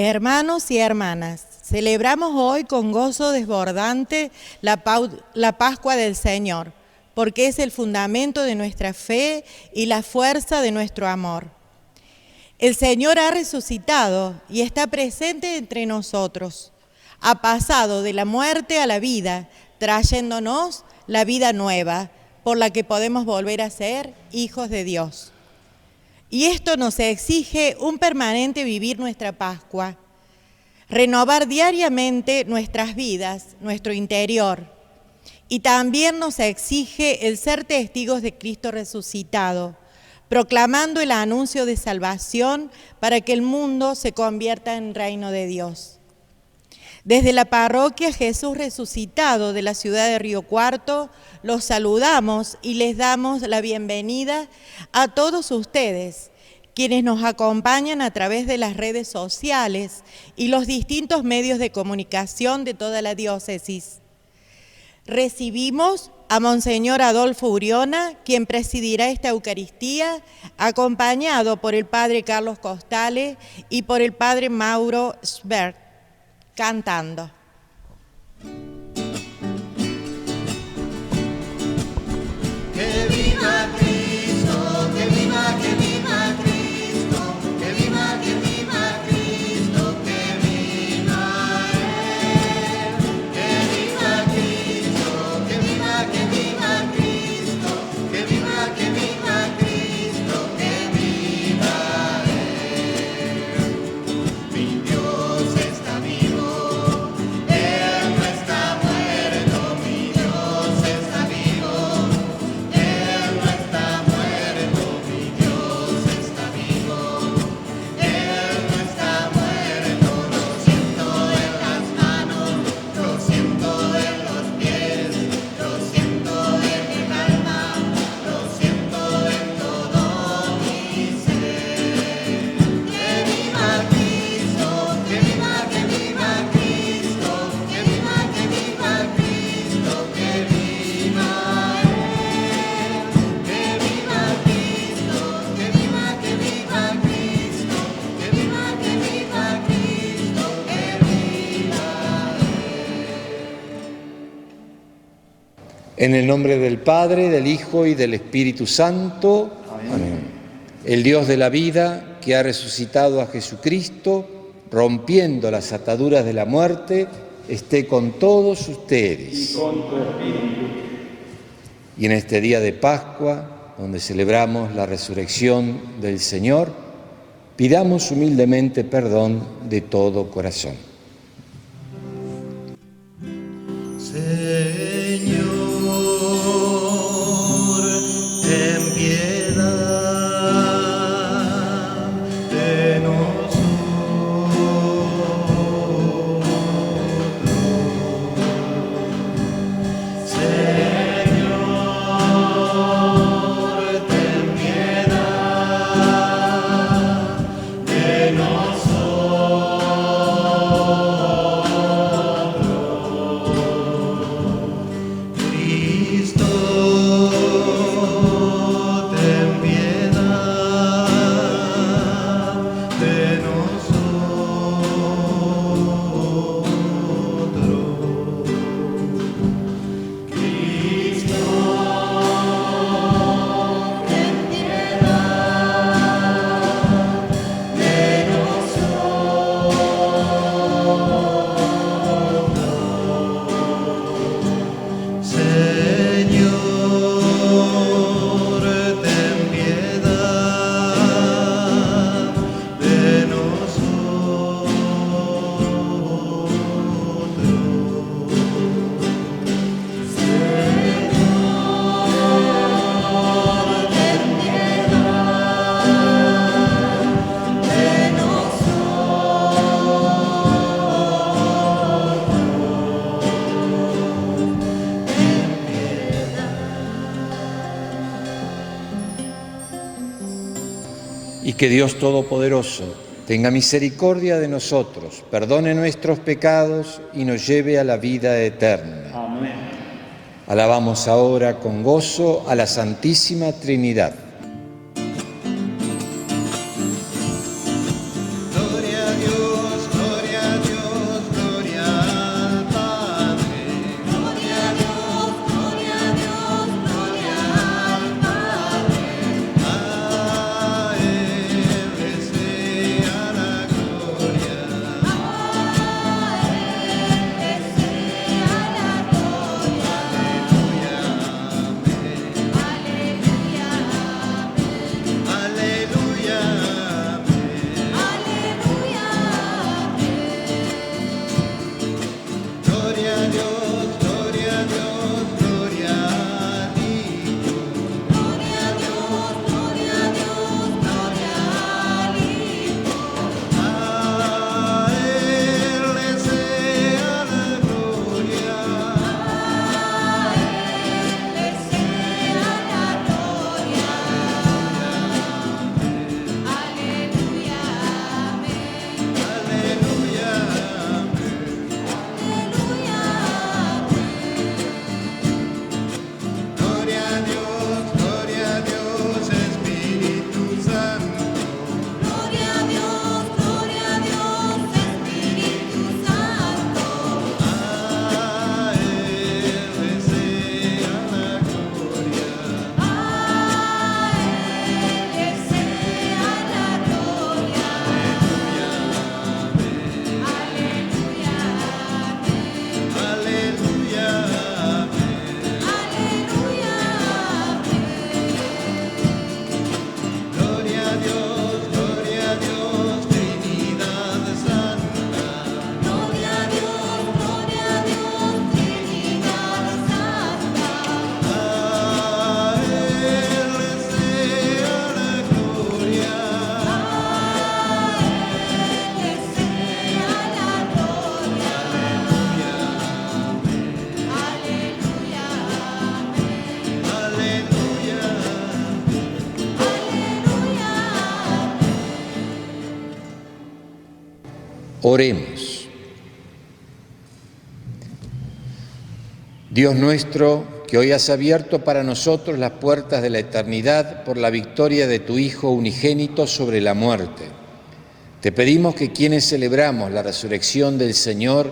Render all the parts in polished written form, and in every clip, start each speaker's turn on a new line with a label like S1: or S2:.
S1: Hermanos y hermanas, celebramos hoy con gozo desbordante la Pascua del Señor, porque es el fundamento de nuestra fe y la fuerza de nuestro amor. El Señor ha resucitado y está presente entre nosotros. Ha pasado de la muerte a la vida, trayéndonos la vida nueva, por la que podemos volver a ser hijos de Dios. Y esto nos exige un permanente vivir nuestra Pascua, renovar diariamente nuestras vidas, nuestro interior. Y también nos exige el ser testigos de Cristo resucitado, proclamando el anuncio de salvación para que el mundo se convierta en reino de Dios. Desde la parroquia Jesús Resucitado de la ciudad de Río Cuarto, los saludamos y les damos la bienvenida a todos ustedes, quienes nos acompañan a través de las redes sociales y los distintos medios de comunicación de toda la diócesis. Recibimos a Monseñor Adolfo Uriona, quien presidirá esta Eucaristía, acompañado por el Padre Carlos Costales y por el Padre Mauro Schberg, cantando.
S2: ¡Que viva Cristo! ¡Que viva, que viva Cristo! ¡Que viva, que viva Cristo! ¡Que viva Él! ¡Que viva Cristo! ¡Que viva, que viva Cristo! ¡Que viva, que viva Cristo! ¡Que viva Él! Mi Dios está vivo, Él no está muerto, mi Dios está vivo. Él no está muerto, mi Dios está vivo. Él no está muerto, lo siento en las manos, lo siento en los pies, lo siento en el alma, lo siento en todo mi ser. Que viva Cristo, que viva Cristo, que viva Cristo, que viva Él. Que viva Cristo, que viva Cristo, que viva Cristo, que viva
S3: En el nombre del Padre, del Hijo y del Espíritu Santo. Amén. El Dios de la vida, que ha resucitado a Jesucristo, rompiendo las ataduras de la muerte, esté con todos ustedes.
S4: Y con tu espíritu.
S3: Y en este día de Pascua, donde celebramos la resurrección del Señor, pidamos humildemente perdón de todo corazón.
S2: Señor, ten piedad de nosotros. Señor, ten piedad de nosotros. Cristo, ten piedad de nosotros. Cristo, ten piedad de nosotros. Señor, ten piedad de nosotros. Señor, ten piedad de
S3: Y que Dios Todopoderoso tenga misericordia de nosotros, perdone nuestros pecados y nos lleve a la vida eterna.
S4: Amén.
S3: Alabamos ahora con gozo a la Santísima Trinidad.
S2: Gloria a Dios.
S3: Oremos. Dios nuestro, que hoy has abierto para nosotros las puertas de la eternidad por la victoria de tu Hijo unigénito sobre la muerte, te pedimos que quienes celebramos la resurrección del Señor,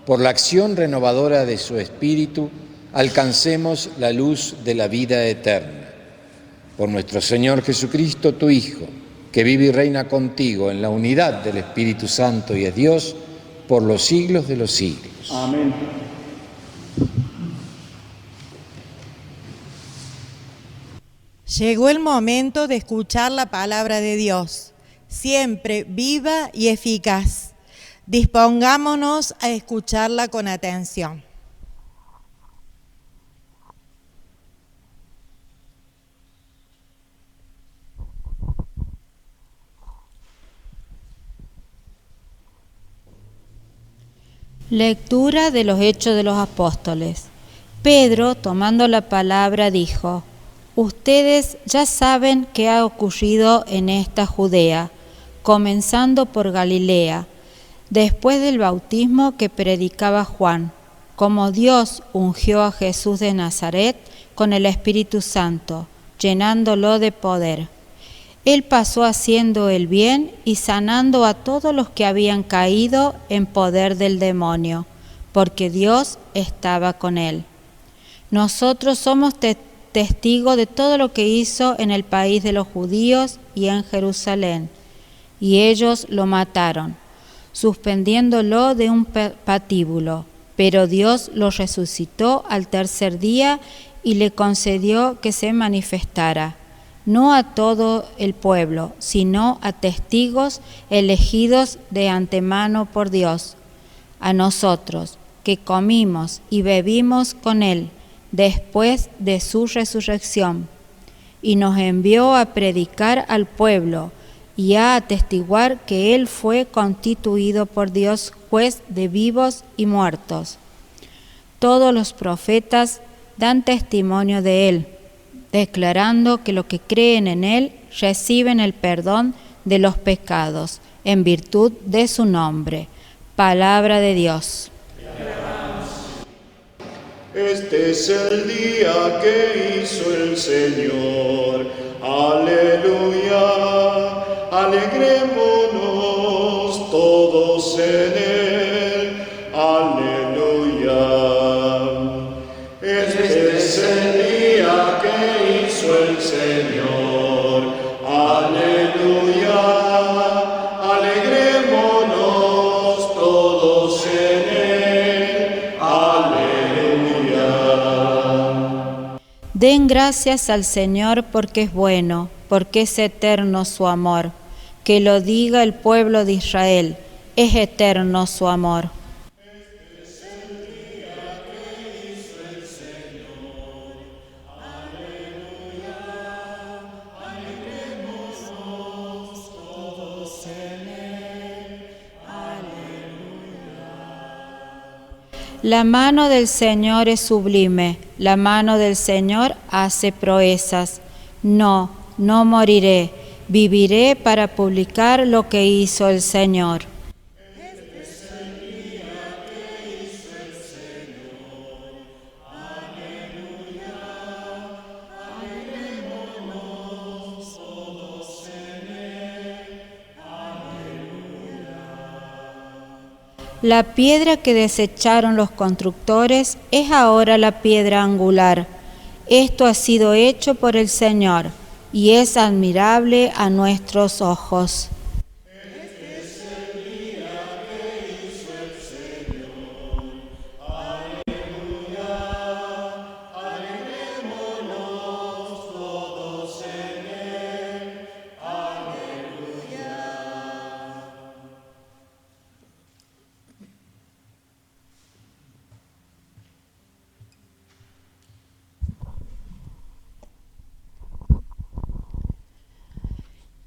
S3: por la acción renovadora de su Espíritu, alcancemos la luz de la vida eterna. Por nuestro Señor Jesucristo, tu Hijo, que vive y reina contigo en la unidad del Espíritu Santo y es Dios, por los siglos de los siglos.
S4: Amén.
S1: Llegó el momento de escuchar la palabra de Dios, siempre viva y eficaz. Dispongámonos a escucharla con atención.
S5: Lectura de los Hechos de los Apóstoles. Pedro, tomando la palabra, dijo: Ustedes ya saben qué ha ocurrido en esta Judea, comenzando por Galilea, después del bautismo que predicaba Juan, como Dios ungió a Jesús de Nazaret con el Espíritu Santo, llenándolo de poder. Él pasó haciendo el bien y sanando a todos los que habían caído en poder del demonio, porque Dios estaba con él. Nosotros somos testigos de todo lo que hizo en el país de los judíos y en Jerusalén, y ellos lo mataron, suspendiéndolo de un patíbulo, pero Dios lo resucitó al tercer día y le concedió que se manifestara, no a todo el pueblo, sino a testigos elegidos de antemano por Dios, a nosotros, que comimos y bebimos con Él después de su resurrección, y nos envió a predicar al pueblo y a atestiguar que Él fue constituido por Dios juez de vivos y muertos. Todos los profetas dan testimonio de Él, declarando que los que creen en Él reciben el perdón de los pecados, en virtud de su nombre. Palabra de Dios.
S4: Este es el día que hizo el Señor. Aleluya. Alegrémonos todos en Él. Aleluya. Este es el día que hizo el Señor. Aleluya. Alegrémonos todos en Él. Aleluya.
S5: Den gracias al Señor porque es bueno, porque es eterno su amor. Que lo diga el pueblo de Israel, es eterno su amor. La mano del Señor es sublime, la mano del Señor hace proezas. No moriré, viviré para publicar lo que hizo el Señor. La piedra que desecharon los constructores es ahora la piedra angular. Esto ha sido hecho por el Señor y es admirable a nuestros ojos.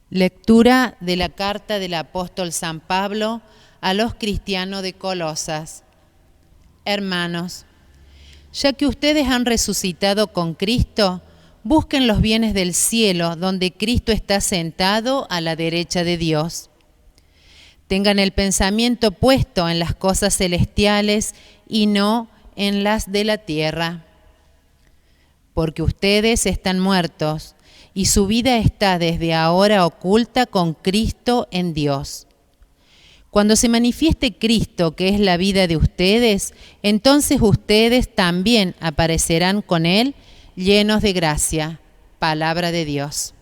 S6: Lectura de la carta del apóstol San Pablo a los cristianos de Colosas. Hermanos, ya que ustedes han resucitado con Cristo, busquen los bienes del cielo, donde Cristo está sentado a la derecha de Dios. Tengan el pensamiento puesto en las cosas celestiales y no en las de la tierra. Porque ustedes están muertos y su vida está desde ahora oculta con Cristo en Dios. Cuando se manifieste Cristo, que es la vida de ustedes, entonces ustedes también aparecerán con Él llenos de gracia. Palabra de Dios.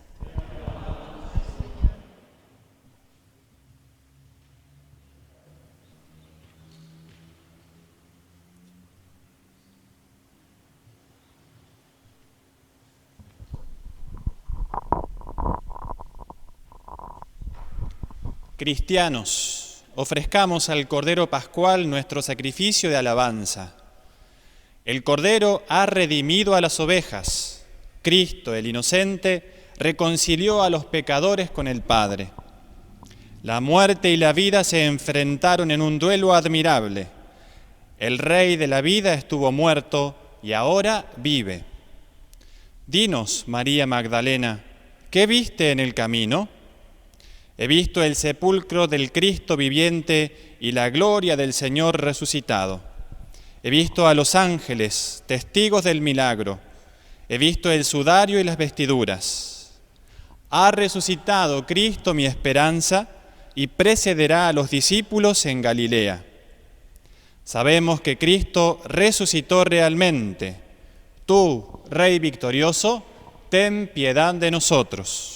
S7: Cristianos, ofrezcamos al Cordero Pascual nuestro sacrificio de alabanza. El Cordero ha redimido a las ovejas. Cristo, el inocente, reconcilió a los pecadores con el Padre. La muerte y la vida se enfrentaron en un duelo admirable. El Rey de la vida estuvo muerto y ahora vive. Dinos, María Magdalena, ¿qué viste en el camino? He visto el sepulcro del Cristo viviente y la gloria del Señor resucitado. He visto a los ángeles, testigos del milagro. He visto el sudario y las vestiduras. Ha resucitado Cristo mi esperanza y precederá a los discípulos en Galilea. Sabemos que Cristo resucitó realmente. Tú, Rey victorioso, ten piedad de nosotros.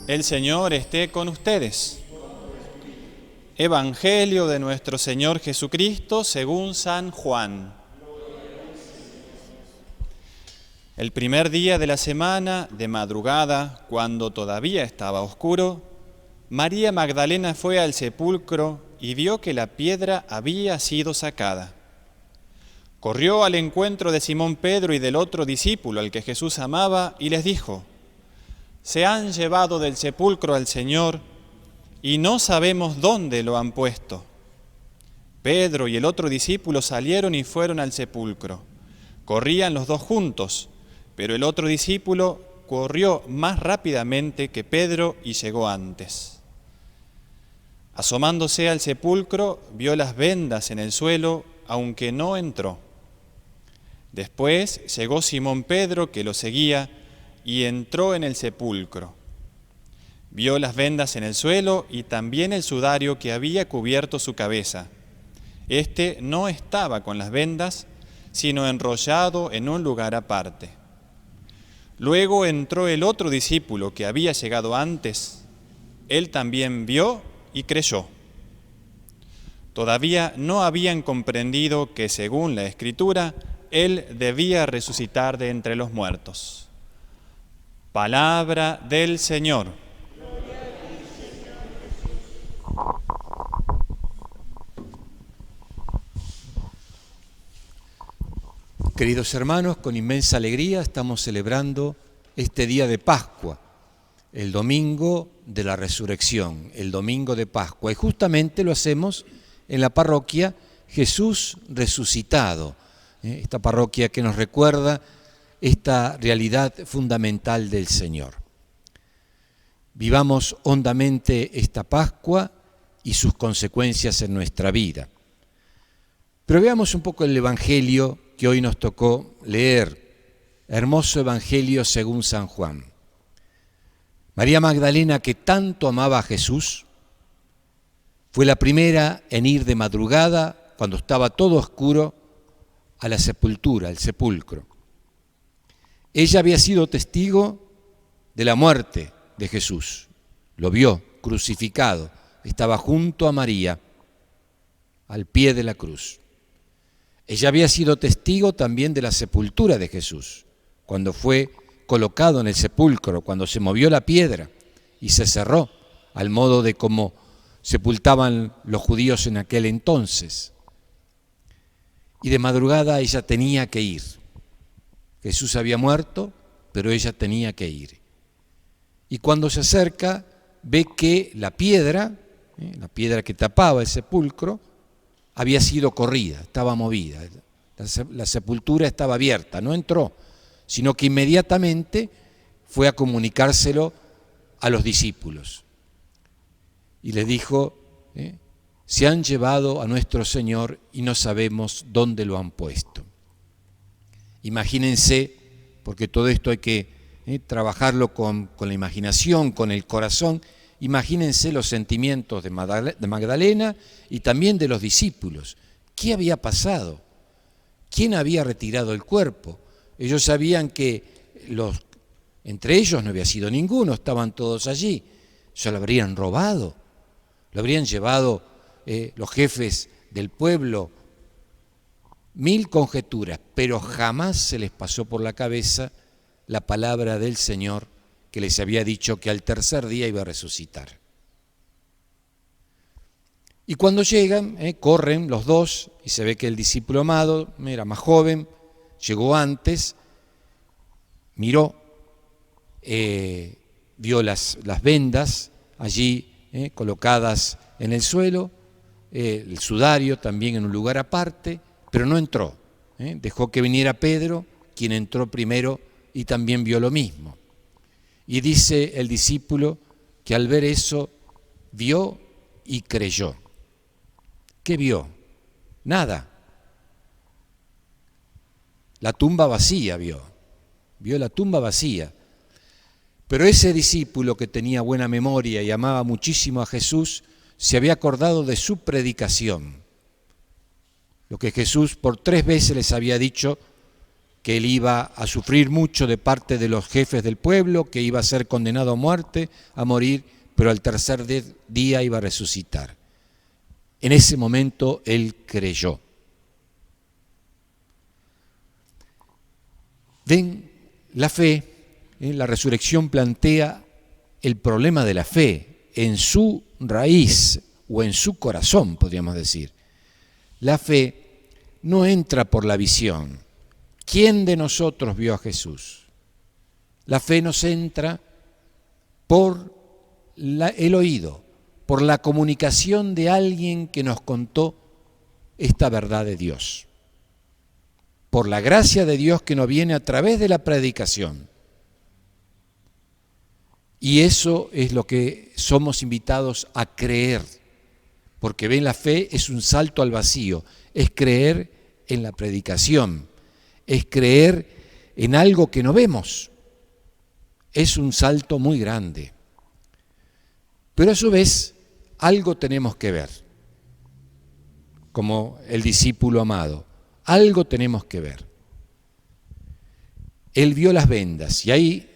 S7: El Señor esté con ustedes. Evangelio de nuestro Señor Jesucristo según San Juan. El primer día de la semana, de madrugada, cuando todavía estaba oscuro, María Magdalena fue al sepulcro y vio que la piedra había sido sacada. Corrió al encuentro de Simón Pedro y del otro discípulo al que Jesús amaba y les dijo: se han llevado del sepulcro al Señor y no sabemos dónde lo han puesto. Pedro y el otro discípulo salieron y fueron al sepulcro. Corrían los dos juntos, pero el otro discípulo corrió más rápidamente que Pedro y llegó antes. Asomándose al sepulcro, vio las vendas en el suelo, aunque no entró. Después llegó Simón Pedro, que lo seguía, y entró en el sepulcro. Vio las vendas en el suelo y también el sudario que había cubierto su cabeza. Este no estaba con las vendas, sino enrollado en un lugar aparte. Luego entró el otro discípulo que había llegado antes. Él también vio y creyó. Todavía no habían comprendido que, según la Escritura, Él debía resucitar de entre los muertos. Palabra del Señor.
S3: Queridos hermanos, con inmensa alegría estamos celebrando este día de Pascua, el domingo de la resurrección, el domingo de Pascua. Y justamente lo hacemos en la parroquia Jesús resucitado, esta parroquia que nos recuerda esta realidad fundamental del Señor. Vivamos hondamente esta Pascua y sus consecuencias en nuestra vida. Pero veamos un poco el Evangelio que hoy nos tocó leer, hermoso Evangelio según San Juan. María Magdalena, que tanto amaba a Jesús, fue la primera en ir de madrugada, cuando estaba todo oscuro, a la sepultura, al sepulcro. Ella había sido testigo de la muerte de Jesús. Lo vio crucificado. Estaba junto a María, al pie de la cruz. Ella había sido testigo también de la sepultura de Jesús, cuando fue colocado en el sepulcro, cuando se movió la piedra y se cerró, al modo de cómo sepultaban los judíos en aquel entonces. Y de madrugada ella tenía que ir. Jesús había muerto, pero ella tenía que ir. Y cuando se acerca, ve que la piedra que tapaba el sepulcro, había sido corrida, estaba movida. La sepultura estaba abierta, no entró, sino que inmediatamente fue a comunicárselo a los discípulos. Y les dijo, se han llevado a nuestro Señor y no sabemos dónde lo han puesto. Imagínense, porque todo esto hay que trabajarlo con la imaginación, con el corazón. Imagínense los sentimientos de Magdalena y también de los discípulos. ¿Qué había pasado? ¿Quién había retirado el cuerpo? Ellos sabían que entre ellos no había sido ninguno, estaban todos allí. ¿Se lo habrían robado? ¿Lo habrían llevado los jefes del pueblo? Mil conjeturas, pero jamás se les pasó por la cabeza la palabra del Señor que les había dicho que al tercer día iba a resucitar. Y cuando llegan, corren los dos, y se ve que el discípulo amado era más joven, llegó antes, miró, vio las vendas allí colocadas en el suelo, el sudario también en un lugar aparte, pero no entró. Dejó que viniera Pedro, quien entró primero y también vio lo mismo. Y dice el discípulo que al ver eso vio y creyó. ¿Qué vio? Nada. La tumba vacía vio la tumba vacía. Pero ese discípulo que tenía buena memoria y amaba muchísimo a Jesús, se había acordado de su predicación. Lo que Jesús por 3 veces les había dicho, que él iba a sufrir mucho de parte de los jefes del pueblo, que iba a ser condenado a muerte, a morir, pero al tercer día iba a resucitar. En ese momento él creyó. Ven, la fe, la resurrección plantea el problema de la fe en su raíz o en su corazón, podríamos decir. La fe no entra por la visión. ¿Quién de nosotros vio a Jesús? La fe nos entra por el oído, por la comunicación de alguien que nos contó esta verdad de Dios. Por la gracia de Dios que nos viene a través de la predicación. Y eso es lo que somos invitados a creer, porque ven, la fe es un salto al vacío, es creer en la predicación, es creer en algo que no vemos. Es un salto muy grande. Pero a su vez, algo tenemos que ver, como el discípulo amado, algo tenemos que ver. Él vio las vendas y ahí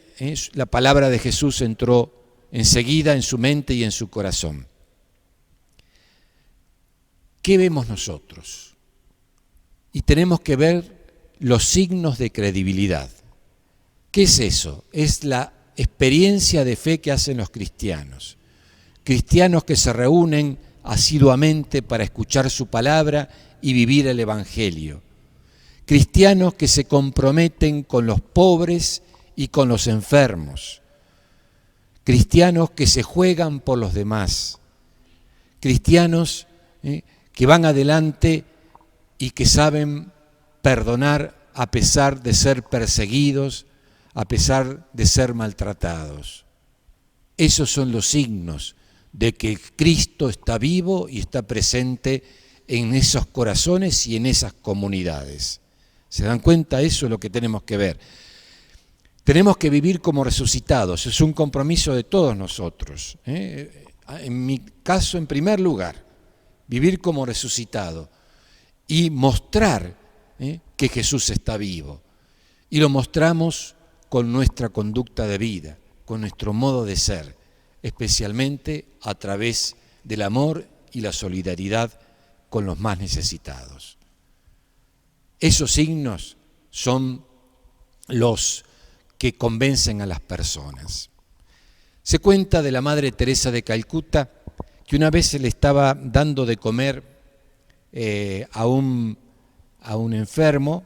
S3: la palabra de Jesús entró enseguida en su mente y en su corazón. ¿Qué vemos nosotros? Y tenemos que ver los signos de credibilidad. ¿Qué es eso? Es la experiencia de fe que hacen los cristianos. Cristianos que se reúnen asiduamente para escuchar su palabra y vivir el Evangelio. Cristianos que se comprometen con los pobres y con los enfermos. Cristianos que se juegan por los demás. Cristianos que van adelante y que saben perdonar a pesar de ser perseguidos, a pesar de ser maltratados. Esos son los signos de que Cristo está vivo y está presente en esos corazones y en esas comunidades. ¿Se dan cuenta? Eso es lo que tenemos que ver. Tenemos que vivir como resucitados, es un compromiso de todos nosotros. En mi caso, en primer lugar, vivir como resucitado y mostrar que Jesús está vivo. Y lo mostramos con nuestra conducta de vida, con nuestro modo de ser, especialmente a través del amor y la solidaridad con los más necesitados. Esos signos son los que convencen a las personas. Se cuenta de la Madre Teresa de Calcuta que una vez se le estaba dando de comer a un enfermo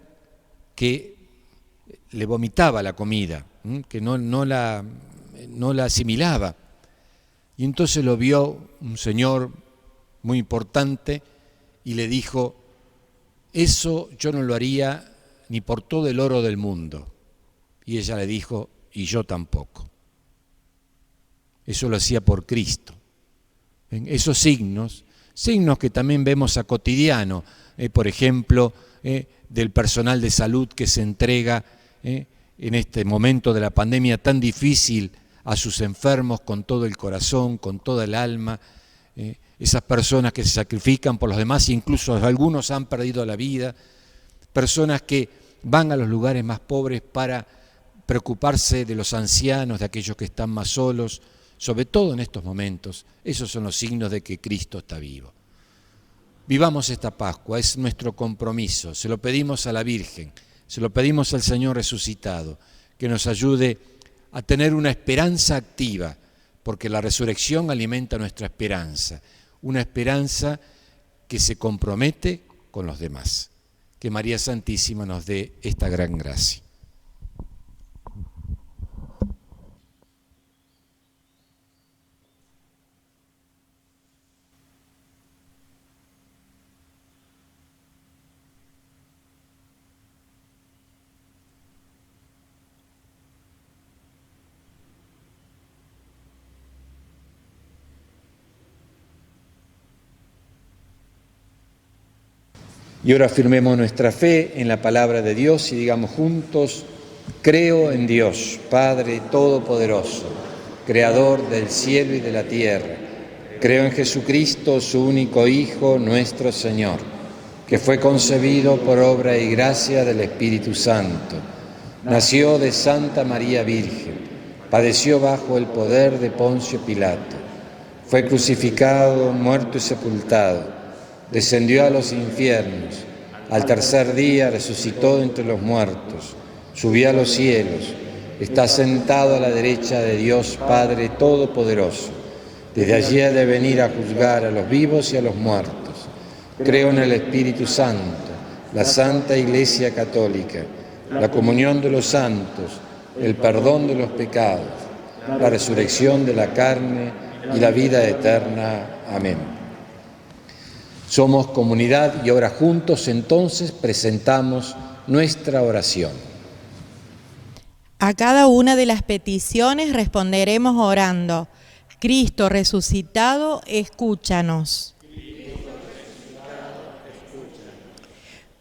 S3: que le vomitaba la comida, que no la asimilaba. Y entonces lo vio un señor muy importante y le dijo: eso yo no lo haría ni por todo el oro del mundo. Y ella le dijo: y yo tampoco. Eso lo hacía por Cristo. Esos signos que también vemos a cotidiano, por ejemplo, del personal de salud que se entrega en este momento de la pandemia tan difícil a sus enfermos con todo el corazón, con toda el alma, esas personas que se sacrifican por los demás, incluso algunos han perdido la vida, personas que van a los lugares más pobres para preocuparse de los ancianos, de aquellos que están más solos, sobre todo en estos momentos. Esos son los signos de que Cristo está vivo. Vivamos esta Pascua, es nuestro compromiso, se lo pedimos a la Virgen, se lo pedimos al Señor resucitado, que nos ayude a tener una esperanza activa, porque la resurrección alimenta nuestra esperanza, una esperanza que se compromete con los demás. Que María Santísima nos dé esta gran gracia. Y ahora afirmemos nuestra fe en la palabra de Dios y digamos juntos: creo en Dios, Padre Todopoderoso, Creador del cielo y de la tierra. Creo en Jesucristo, su único Hijo, nuestro Señor, que fue concebido por obra y gracia del Espíritu Santo. Nació de Santa María Virgen, padeció bajo el poder de Poncio Pilato, fue crucificado, muerto y sepultado. Descendió a los infiernos, al tercer día resucitó entre los muertos, subió a los cielos, está sentado a la derecha de Dios Padre Todopoderoso. Desde allí ha de venir a juzgar a los vivos y a los muertos. Creo en el Espíritu Santo, la Santa Iglesia Católica, la comunión de los santos, el perdón de los pecados, la resurrección de la carne y la vida eterna. Amén. Somos comunidad y ahora juntos entonces presentamos nuestra oración.
S1: A cada una de las peticiones responderemos orando: Cristo resucitado, escúchanos.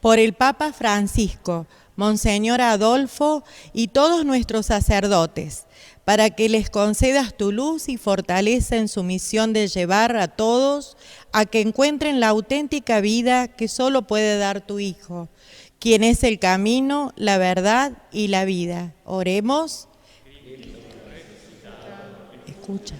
S1: Por el Papa Francisco, Monseñor Adolfo y todos nuestros sacerdotes, para que les concedas tu luz y fortaleza en su misión de llevar a todos a que encuentren la auténtica vida que solo puede dar tu Hijo, quien es el camino, la verdad y la vida. Oremos. Escucha.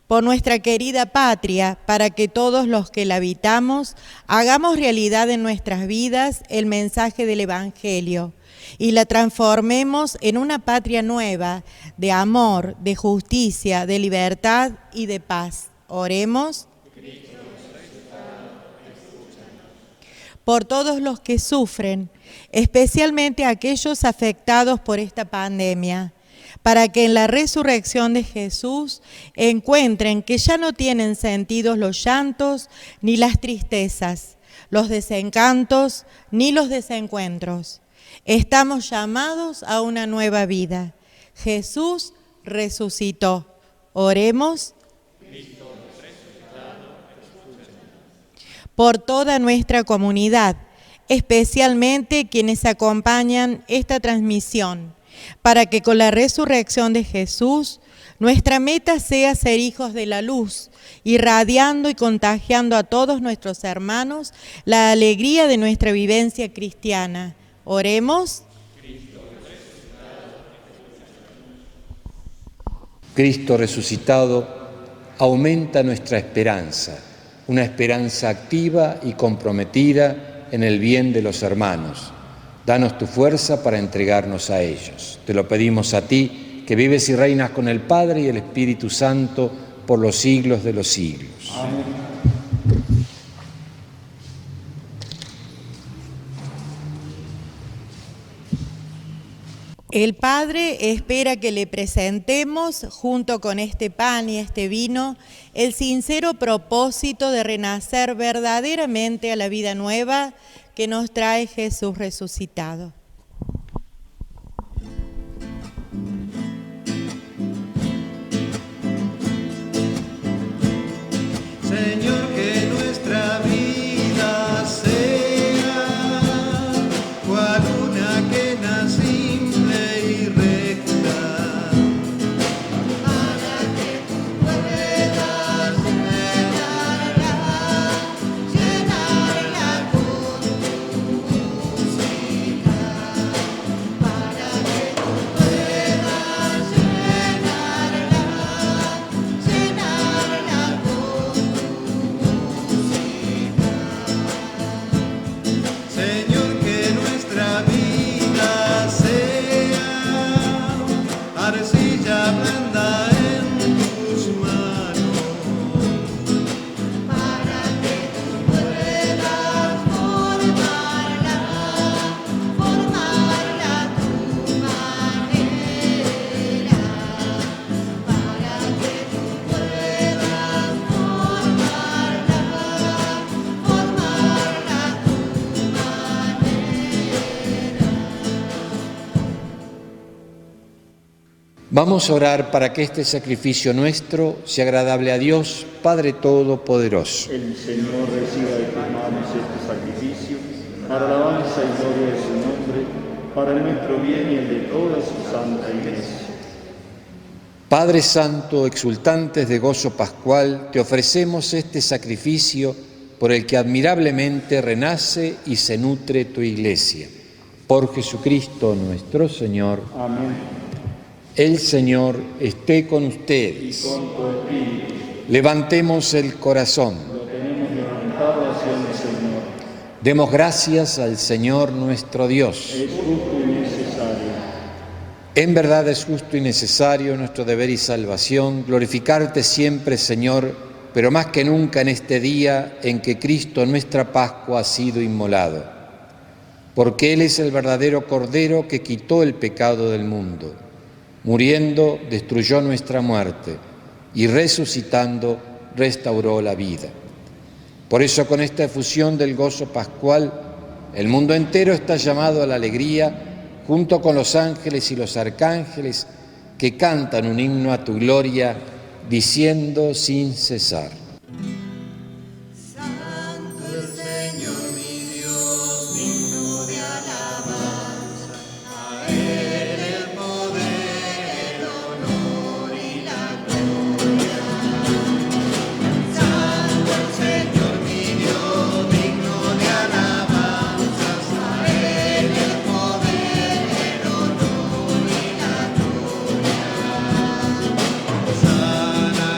S1: Por nuestra querida patria, para que todos los que la habitamos hagamos realidad en nuestras vidas el mensaje del Evangelio y la transformemos en una patria nueva de amor, de justicia, de libertad y de paz. Oremos. Por todos los que sufren, especialmente aquellos afectados por esta pandemia, para que en la resurrección de Jesús encuentren que ya no tienen sentido los llantos ni las tristezas, los desencantos ni los desencuentros. Estamos llamados a una nueva vida. Jesús resucitó. Oremos. Por toda nuestra comunidad, especialmente quienes acompañan esta transmisión, para que con la resurrección de Jesús Nuestra meta sea ser hijos de la luz, irradiando y contagiando a todos nuestros hermanos la alegría de nuestra vivencia cristiana. Oremos.
S3: Cristo resucitado aumenta nuestra esperanza, una esperanza activa y comprometida en el bien de los hermanos. Danos tu fuerza para entregarnos a ellos. Te lo pedimos a ti, que vives y reinas con el Padre y el Espíritu Santo por los siglos de los siglos.
S4: Amén.
S1: El Padre espera que le presentemos, junto con este pan y este vino, el sincero propósito de renacer verdaderamente a la vida nueva que nos trae Jesús resucitado.
S2: Señor, que nuestra vida sea cual una quena simple y recta, para que tú puedas llenarla con tu música, para que tú puedas llenarla con Señor, que nuestra vida sea arcilla blanda en tus manos, para que tú puedas formarla a tu manera, para que tú puedas formarla a tu manera.
S3: Vamos a orar para que este sacrificio nuestro sea agradable a Dios, Padre Todopoderoso.
S4: El Señor reciba de tus manos este sacrificio, para alabanza y gloria de su nombre, para nuestro bien y el de toda su santa Iglesia.
S3: Padre Santo, exultantes de gozo pascual, te ofrecemos este sacrificio por el que admirablemente renace y se nutre tu Iglesia. Por Jesucristo nuestro Señor.
S4: Amén.
S3: El Señor esté con ustedes.
S4: Y con tu espíritu,
S3: Levantemos el corazón.
S4: lo tenemos levantado hacia el Señor.
S3: Demos gracias al Señor nuestro Dios.
S4: Es justo y necesario.
S3: En verdad es justo y necesario, nuestro deber y salvación, glorificarte siempre, Señor, pero más que nunca en este día en que Cristo, nuestra Pascua, ha sido inmolado. Porque Él es el verdadero Cordero que quitó el pecado del mundo. Muriendo, destruyó nuestra muerte, y resucitando, restauró la vida. Por eso, con esta efusión del gozo pascual, el mundo entero está llamado a la alegría, junto con los ángeles y los arcángeles, que cantan un himno a tu gloria, diciendo sin cesar:
S2: Santo el Señor mi Dios, digno de alabanza, a Él el poder, el honor y la gloria. Santo el Señor mi Dios, digno de alabanza, a Él el poder, el honor y la gloria. Sana,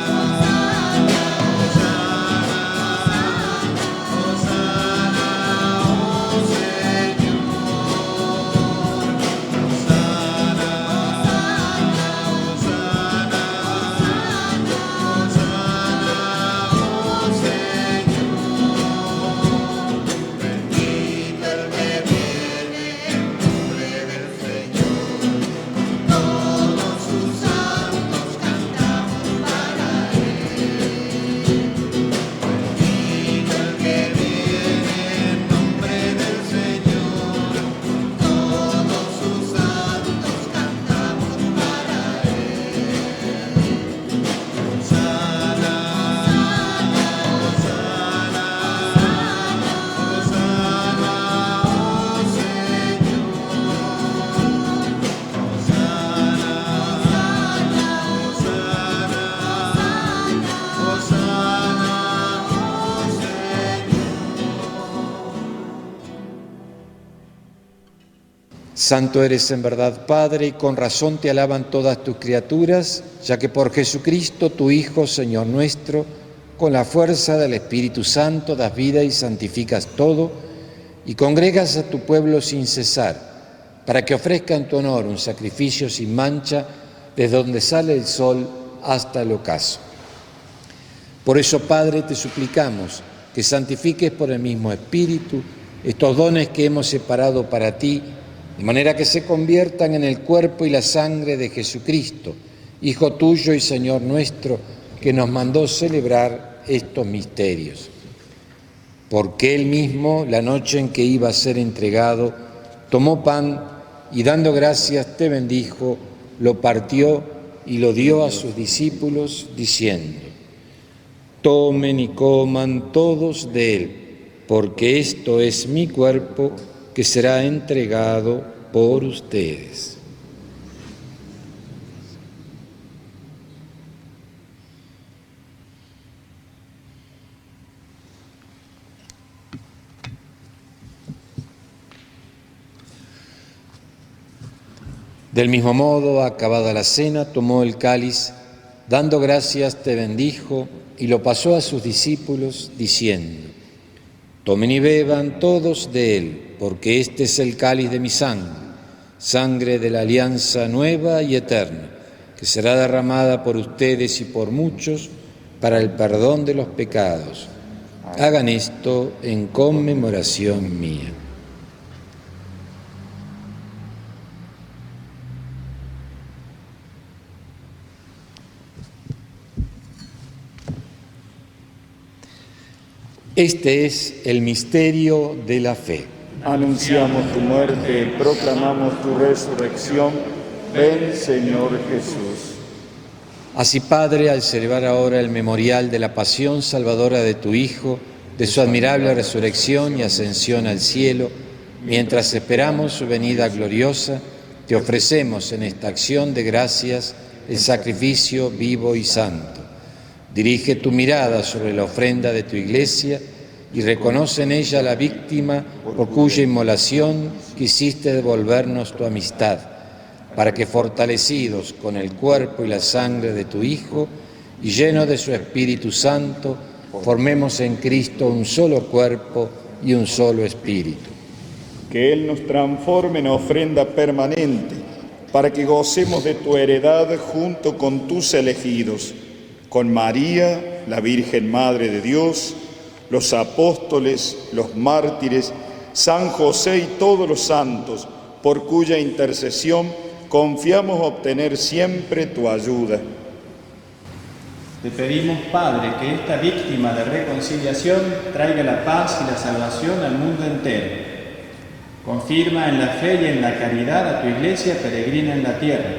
S3: Santo eres en verdad, Padre, y con razón te alaban todas tus criaturas, ya que por Jesucristo, tu Hijo, Señor nuestro, con la fuerza del Espíritu Santo das vida y santificas todo, y congregas a tu pueblo sin cesar, para que ofrezca en tu honor un sacrificio sin mancha, desde donde sale el sol hasta el ocaso. Por eso, Padre, te suplicamos que santifiques por el mismo Espíritu estos dones que hemos separado para ti, de manera que se conviertan en el cuerpo y la sangre de Jesucristo, Hijo tuyo y Señor nuestro, que nos mandó celebrar estos misterios. Porque Él mismo, la noche en que iba a ser entregado, tomó pan y dando gracias te bendijo, lo partió y lo dio a sus discípulos, diciendo: tomen y coman todos de él, porque esto es mi cuerpo que será entregado por ustedes. Del mismo modo, acabada la cena, tomó el cáliz, dando gracias te bendijo y lo pasó a sus discípulos, diciendo: tomen y beban todos de él, porque este es el cáliz de mi sangre, sangre de la alianza nueva y eterna, que será derramada por ustedes y por muchos para el perdón de los pecados. Hagan esto en conmemoración mía. Este es el misterio de la fe.
S4: Anunciamos tu muerte, proclamamos tu resurrección. Ven, Señor Jesús.
S3: Así, Padre, al celebrar ahora el memorial de la pasión salvadora de tu Hijo, de su admirable resurrección y ascensión al cielo, mientras esperamos su venida gloriosa, te ofrecemos en esta acción de gracias el sacrificio vivo y santo. Dirige tu mirada sobre la ofrenda de tu Iglesia y reconoce en ella la víctima por cuya inmolación quisiste devolvernos tu amistad, para que fortalecidos con el cuerpo y la sangre de tu Hijo y llenos de su Espíritu Santo, formemos en Cristo un solo cuerpo y un solo espíritu.
S4: Que Él nos transforme en ofrenda permanente, para que gocemos de tu heredad junto con tus elegidos, con María, la Virgen Madre de Dios, los apóstoles, los mártires, San José y todos los santos, por cuya intercesión confiamos obtener siempre tu ayuda.
S7: Te pedimos, Padre, que esta víctima de reconciliación traiga la paz y la salvación al mundo entero. Confirma en la fe y en la caridad a tu Iglesia peregrina en la tierra,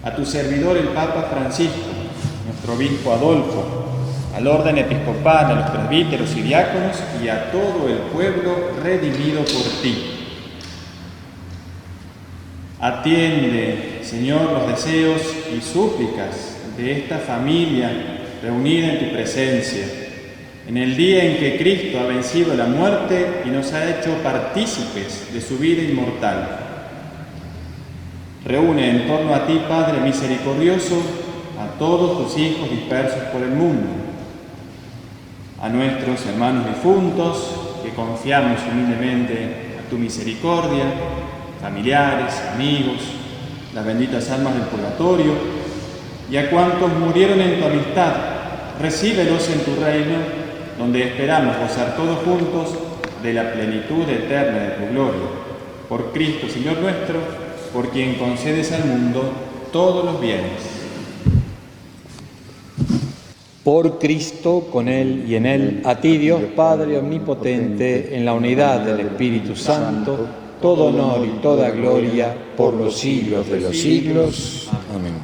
S7: a tu servidor el Papa Francisco, nuestro obispo Adolfo, al orden episcopal, a los presbíteros y diáconos y a todo el pueblo redimido por ti. Atiende, Señor, los deseos y súplicas de esta familia reunida en tu presencia, en el día en que Cristo ha vencido la muerte y nos ha hecho partícipes de su vida inmortal. Reúne en torno a ti, Padre misericordioso, a todos tus hijos dispersos por el mundo, a nuestros hermanos difuntos, que confiamos humildemente a tu misericordia, familiares, amigos, las benditas almas del purgatorio, y a cuantos murieron en tu amistad, recíbelos en tu reino, donde esperamos gozar todos juntos de la plenitud eterna de tu gloria. Por Cristo, Señor nuestro, por quien concedes al mundo todos los bienes.
S3: Por Cristo, con Él y en Él, a ti, Dios Padre Omnipotente, en la unidad del Espíritu Santo, todo honor y toda gloria por los siglos de los siglos. Amén.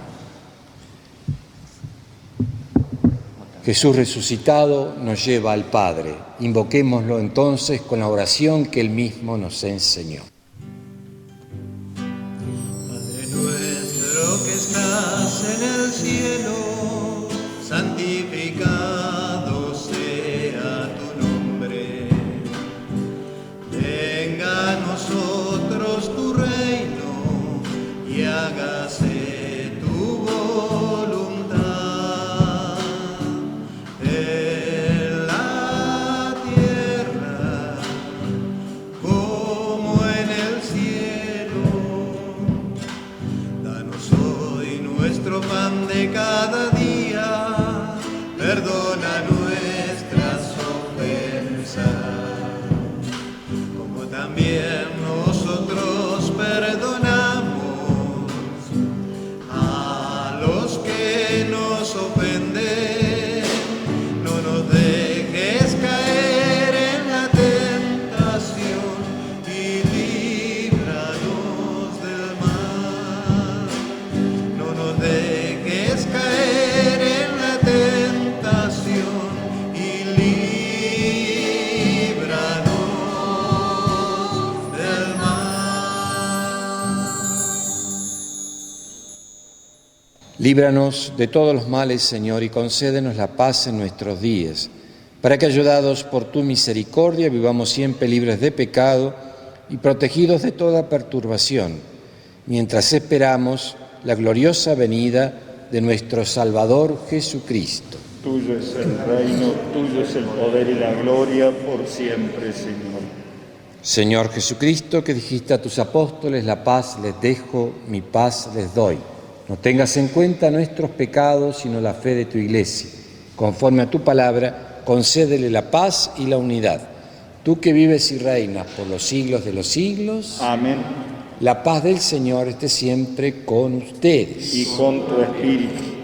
S3: Jesús resucitado nos lleva al Padre. Invoquémoslo entonces con la oración que Él mismo nos enseñó.
S2: Padre nuestro que estás en el cielo, santificado sea tu nombre. Venga a nosotros tu reino.
S3: Líbranos de todos los males, Señor, y concédenos la paz en nuestros días, para que, ayudados por tu misericordia, vivamos siempre libres de pecado y protegidos de toda perturbación, mientras esperamos la gloriosa venida de nuestro Salvador Jesucristo.
S4: Tuyo es el reino, tuyo es el poder y la gloria por siempre, Señor.
S3: Señor Jesucristo, que dijiste a tus apóstoles, la paz les dejo, mi paz les doy. No tengas en cuenta nuestros pecados, sino la fe de tu Iglesia. Conforme a tu palabra, concédele la paz y la unidad. Tú que vives y reinas por los siglos de los siglos.
S4: Amén.
S3: La paz del Señor esté siempre con ustedes.
S4: Y con tu espíritu.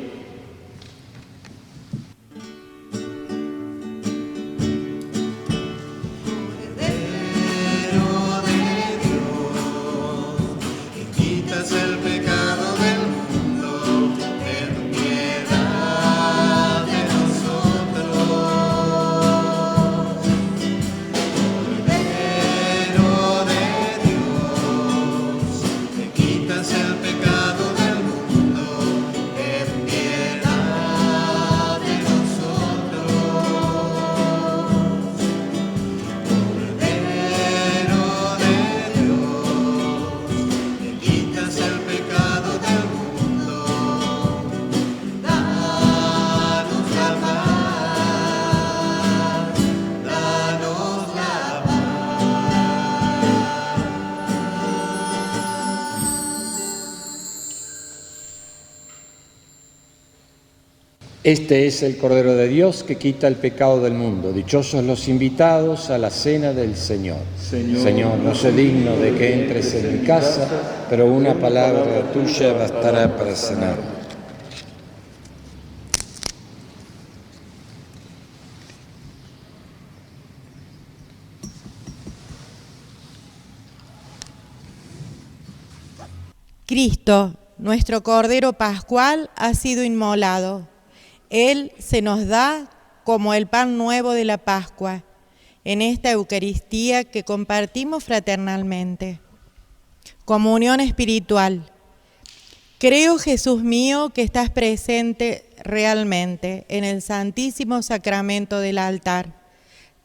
S3: Este es el Cordero de Dios que quita el pecado del mundo. Dichosos los invitados a la cena del Señor. Señor, no soy digno de que entres en mi casa, pero una palabra tuya bastará para sanar.
S1: Cristo, nuestro Cordero Pascual, ha sido inmolado. Él se nos da como el pan nuevo de la Pascua, en esta Eucaristía que compartimos fraternalmente. Comunión espiritual. Creo, Jesús mío, que estás presente realmente en el Santísimo Sacramento del altar.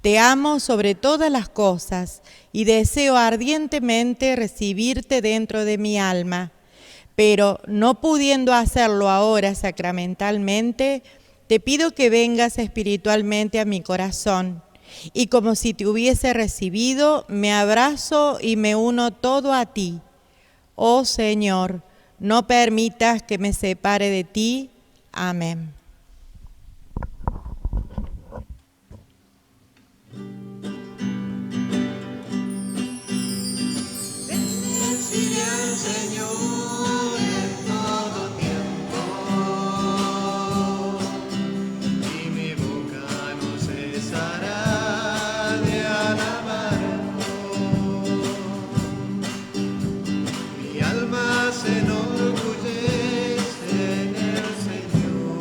S1: Te amo sobre todas las cosas y deseo ardientemente recibirte dentro de mi alma, pero no pudiendo hacerlo ahora sacramentalmente, te pido que vengas espiritualmente a mi corazón y como si te hubiese recibido, me abrazo y me uno todo a ti. Oh Señor, no permitas que me separe de ti. Amén.
S2: Bendeciré al Señor en todo tiempo, y mi boca no cesará de alabarlo. Mi alma se enorgullece en el Señor.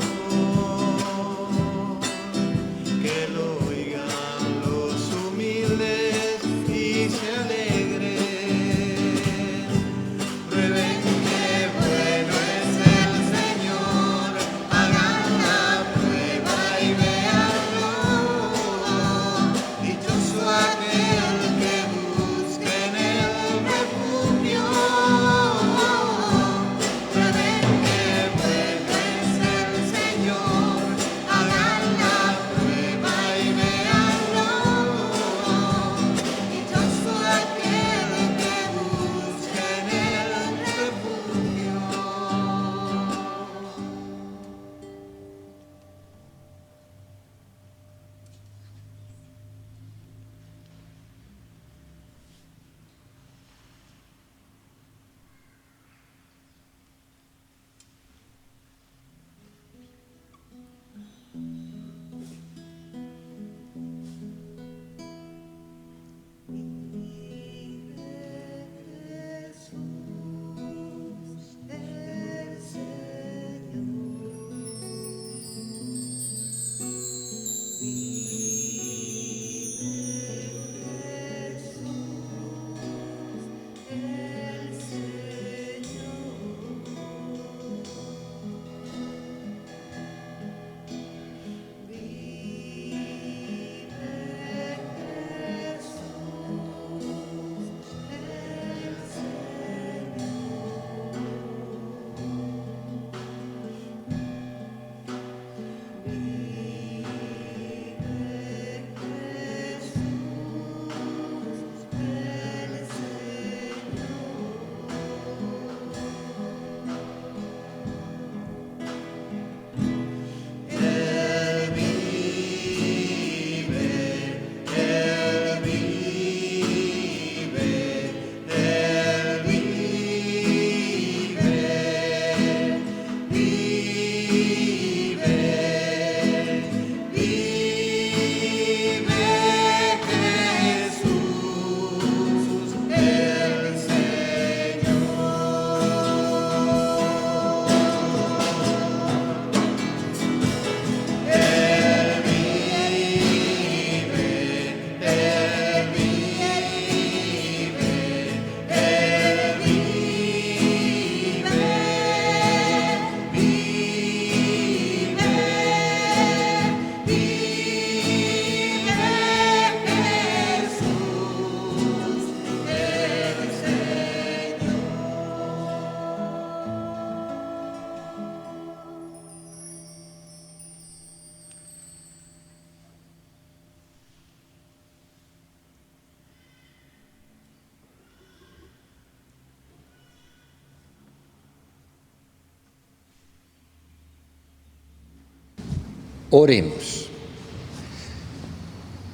S3: Oremos.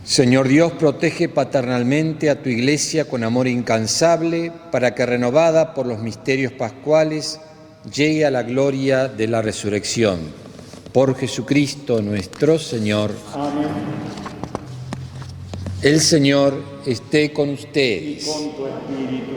S3: Señor Dios, protege paternalmente a tu Iglesia con amor incansable, para que, renovada por los misterios pascuales, llegue a la gloria de la resurrección. Por Jesucristo nuestro Señor.
S4: Amén.
S3: El Señor esté con ustedes.
S4: Y con tu espíritu.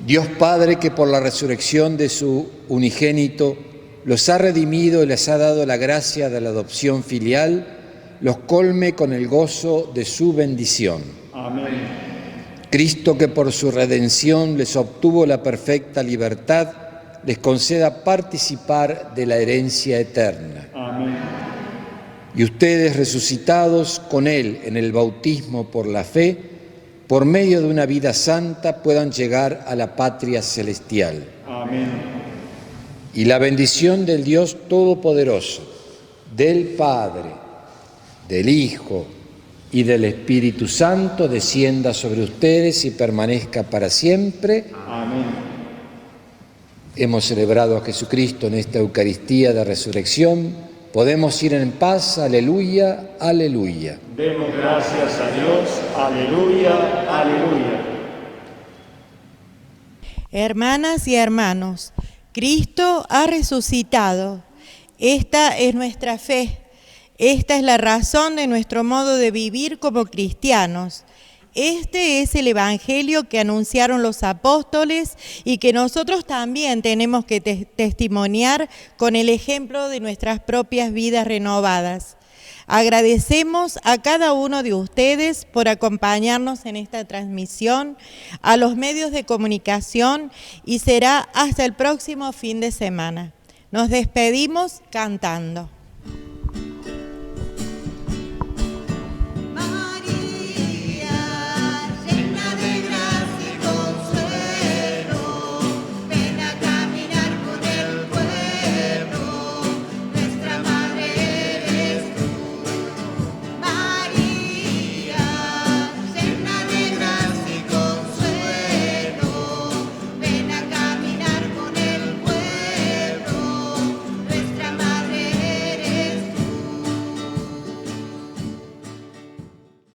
S3: Dios Padre, que por la resurrección de su unigénito los ha redimido y les ha dado la gracia de la adopción filial, los colme con el gozo de su bendición.
S4: Amén.
S3: Cristo, que por su redención les obtuvo la perfecta libertad, les conceda participar de la herencia eterna.
S4: Amén.
S3: Y ustedes, resucitados con Él en el bautismo por la fe, por medio de una vida santa, puedan llegar a la patria celestial.
S4: Amén.
S3: Y la bendición del Dios Todopoderoso, del Padre, del Hijo y del Espíritu Santo descienda sobre ustedes y permanezca para siempre.
S4: Amén.
S3: Hemos celebrado a Jesucristo en esta Eucaristía de resurrección. Podemos ir en paz. Aleluya, aleluya.
S4: Demos gracias a Dios. Aleluya, aleluya.
S1: Hermanas y hermanos, Cristo ha resucitado. Esta es nuestra fe. Esta es la razón de nuestro modo de vivir como cristianos. Este es el Evangelio que anunciaron los apóstoles y que nosotros también tenemos que testimoniar con el ejemplo de nuestras propias vidas renovadas. Agradecemos a cada uno de ustedes por acompañarnos en esta transmisión, a los medios de comunicación, y será hasta el próximo fin de semana. Nos despedimos cantando.